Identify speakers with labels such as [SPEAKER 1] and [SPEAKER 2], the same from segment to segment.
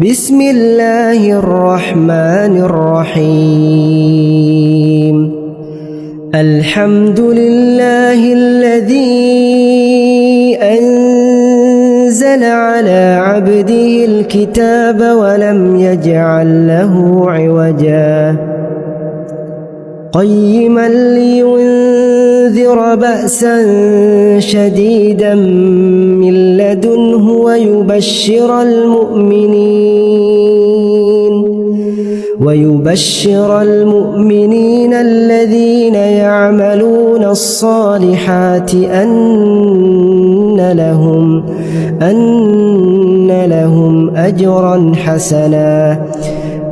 [SPEAKER 1] بسم الله الرحمن الرحيم الحمد لله الذي أنزل على عبده الكتاب ولم يجعل له عوجا قيما لينذر بأسا شديدا من لدنه ويبشر المؤمنين الذين يعملون الصالحات أن لهم أجرا حسنا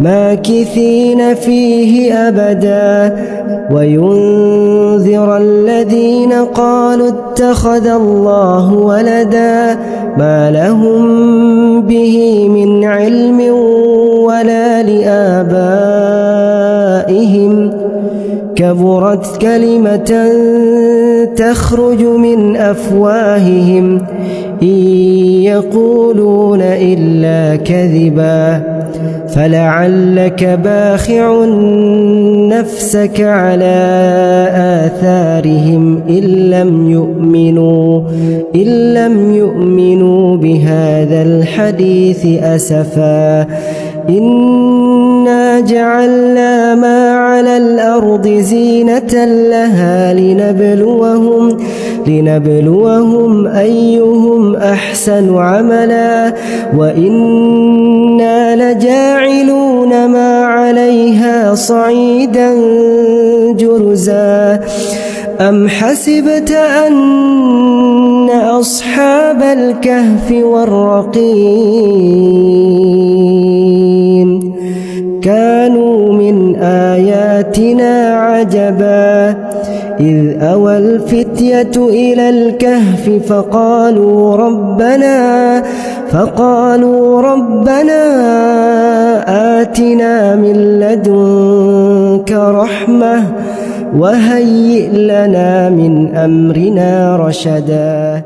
[SPEAKER 1] ماكثين فيه أبدا وينذر الذين قالوا اتخذ الله ولدا ما لهم به من علم ولا لآبائهم كبرت كلمة تخرج من أفواههم إن يقولون إلا كذبا فلعلك باخع نفسك على آثارهم إن لم يؤمنوا بهذا الحديث أسفا إنا جعلنا ما على الأرض زينة لها لنبلوهم أيهم أحسن عملا وإنا لجاعلون ما عليها صعيدا جرزا أم حسبت أن أصحاب الكهف والرقيم كانوا من آياتنا عجبا إذ أوى الفتية إلى الكهف فقالوا ربنا آتنا من لدنك رحمة وهيئ لنا من أمرنا رشدا.